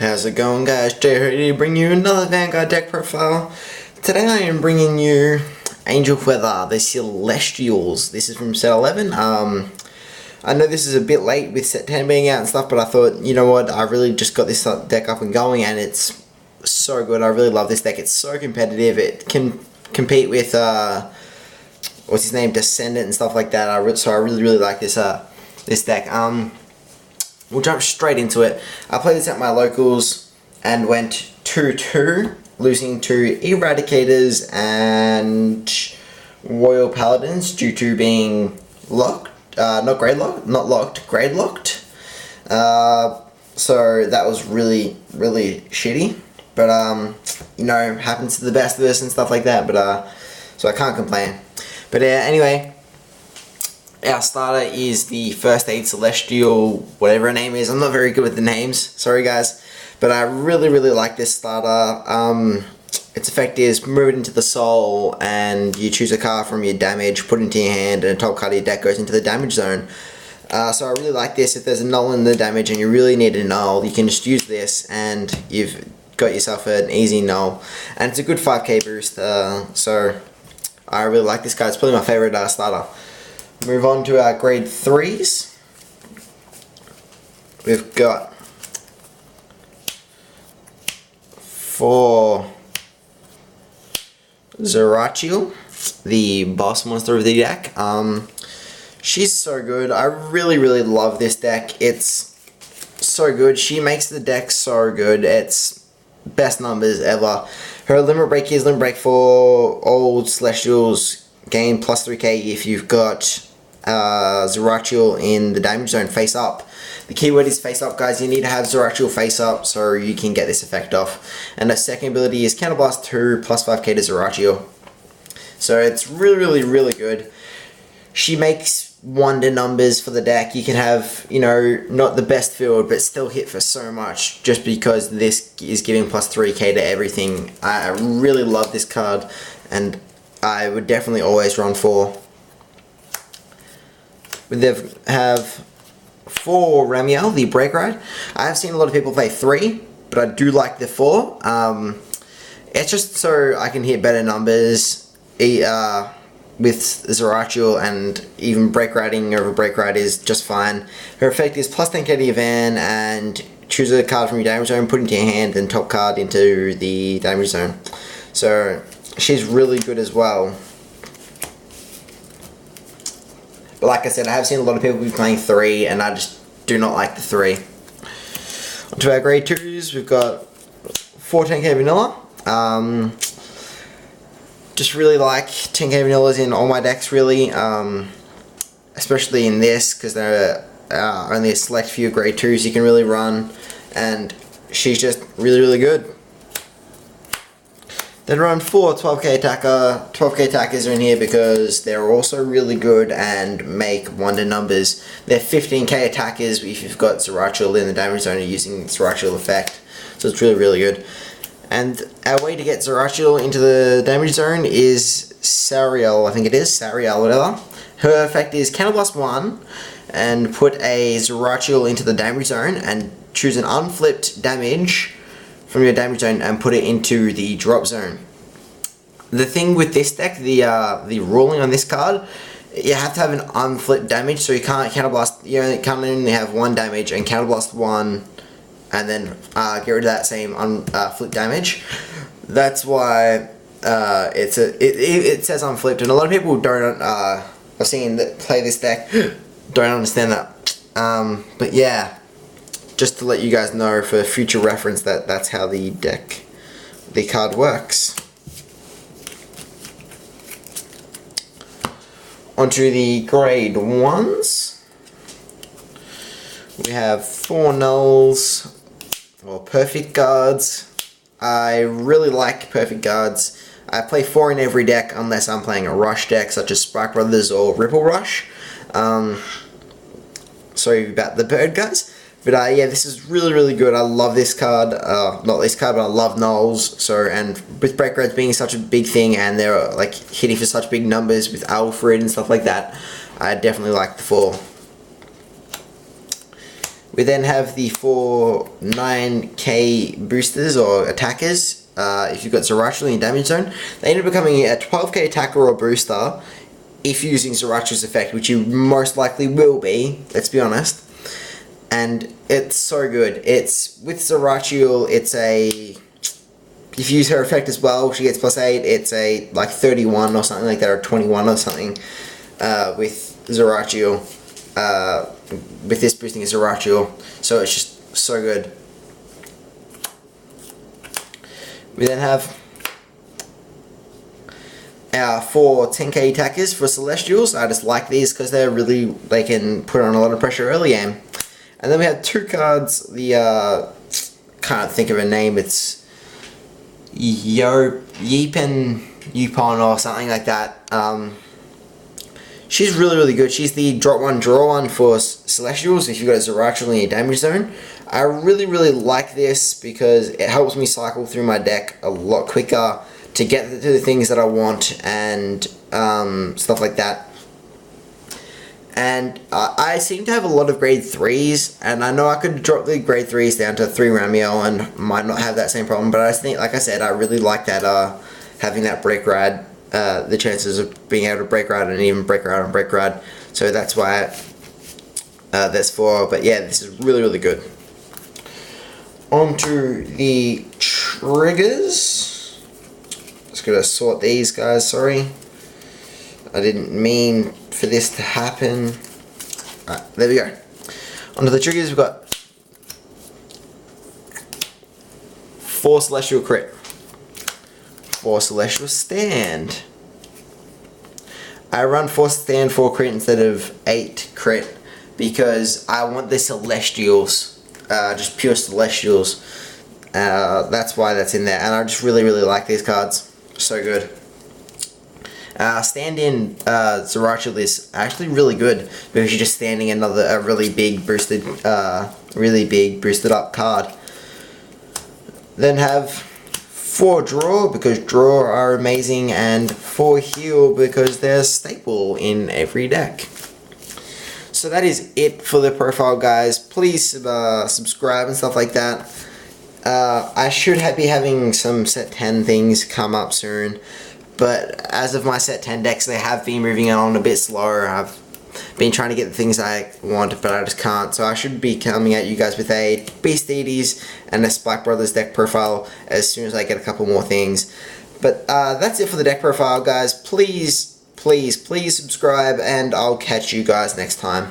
How's it going, guys? Jay here to bring you another Vanguard deck profile. Today I am bringing you Angel Feather, the Celestials. This is from set 11. I know this is a bit late with set 10 being out and stuff, but I thought, you know what, I really just got this deck up and going and it's so good. I really love this deck. It's so competitive. It can compete with, what's his name, Descendant and stuff like that. So I really like this deck. We'll jump straight into it. I played this at my locals and went 2-2, losing to Eradicators and Royal Paladins due to being locked, not locked, grade locked. So that was really shitty. But you know, happens to the best of us and stuff like that. But so I can't complain. But anyway. Our starter is the First Aid Celestial, whatever her name is. I'm not very good with the names, sorry guys. But I really like this starter. Its effect is move it into the soul and you choose a card from your damage, put it into your hand, and a top card of your deck goes into the damage zone. So I really like this. If there's a null in the damage and you really need a null, you can just use this and you've got yourself an easy null. And it's a good 5k boost, so I really like this guy. It's probably my favorite starter. Move on to our grade 3s. We've got 4 Zerachiel, the boss monster of the deck. She's so good. I really love this deck. It's so good. She makes the deck so good. It's best numbers ever. Her limit break is limit break for all Celestials. Gain plus 3k if you've got Zerachiel in the damage zone face up. The keyword is face up, guys. You need to have Zerachiel face up so you can get this effect off. And the second ability is Counterblast 2 plus 5k to Zerachiel. So it's really good. She makes wonder numbers for the deck. You can have, you know, not the best field but still hit for so much just because this is giving plus 3k to everything. I really love this card and I would definitely always run 4. We have 4 Ramiel, the Break Ride. I have seen a lot of people play 3, but I do like the 4. It's just so I can hit better numbers with Zerachiel, and even Break Riding over Break Ride is just fine. Her effect is plus 10k to your van, and choose a card from your damage zone, put it into your hand, and top card into the damage zone. So she's really good as well. But like I said, I have seen a lot of people be playing 3 and I just do not like the 3. Onto our grade 2s, we've got 4 10k vanilla. Just really like 10k vanillas in all my decks really. Especially in this because there are only a select few grade 2s you can really run. And she's just really good. Then run 4 12k attacker. 12k attackers are in here because they're also really good and make wonder numbers. They're 15k attackers if you've got Zerachiel in the damage zone and using Zerachiel effect. So it's really good. And our way to get Zerachiel into the damage zone is Sariel, I think it is, Sariel, whatever. Her effect is Counterblast 1 and put a Zerachiel into the damage zone and choose an unflipped damage from your damage zone and put it into the drop zone. The thing with this deck, the ruling on this card, you have to have an unflipped damage, so you can't counterblast. You can't only have 1 damage and counterblast 1, and then get rid of that same unflipped damage. That's why it says unflipped, and a lot of people don't. I've seen that play this deck don't understand that. But yeah. Just to let you guys know for future reference that that's how the card works. Onto the grade 1s. We have 4 nulls, or perfect guards. I really like perfect guards. I play 4 in every deck unless I'm playing a rush deck such as Spike Brothers or Ripple Rush. Sorry about the bird, guys. But yeah, this is really good. I love this card. Not this card, but I love nulls. So, and with Break Rides being such a big thing, and they're like hitting for such big numbers with Alfred and stuff like that, I definitely like the 4. We then have the 4 9k boosters or attackers. If you've got Zeratul in damage zone, they end up becoming a 12k attacker or booster if you're using Zeratul's effect, which you most likely will be, let's be honest. And it's so good. It's with Zeratul, it's a, if you use her effect as well, she gets +8, it's a like 31 or something like that, or 21 or something with Zeratul. With this boosting is Zeratul, so it's just so good. We then have our 4 10k attackers for Celestials. I just like these because they can put on a lot of pressure early game. And then we have 2 cards, the can't think of a name, it's Yupon or something like that. She's really good. She's the drop 1 draw 1 for Celestials if you've got a Zeratul in your damage zone. I really like this because it helps me cycle through my deck a lot quicker to get to the things that I want and stuff like that. And I seem to have a lot of grade 3s, and I know I could drop the grade 3s down to 3 Ramiel and might not have that same problem, but I think, like I said, I really like that having that break rad. The chances of being able to break rad and even break rad on break rad, so that's why that's 4. But yeah, this is really good. On to the triggers. Just gonna sort these guys, sorry, I didn't mean for this to happen. Alright, there we go. On to the triggers, we've got 4 Celestial Crit, 4 Celestial Stand. I run 4 Stand, 4 Crit instead of 8 Crit because I want the Celestials, just pure Celestials. That's why that's in there, and I just really like these cards. So good. Stand-in Zeratul is actually really good because you're just standing a really big boosted up card. Then have 4 draw because draw are amazing, and 4 heal because they're staple in every deck. So that is it for the profile, guys. Please subscribe and stuff like that. I should be having some set 10 things come up soon, but as of my set 10 decks, they have been moving on a bit slower. I've been trying to get the things I want, but I just can't. So I should be coming at you guys with a Beast Deities and a Spike Brothers deck profile as soon as I get a couple more things. But that's it for the deck profile, guys. Please subscribe, and I'll catch you guys next time.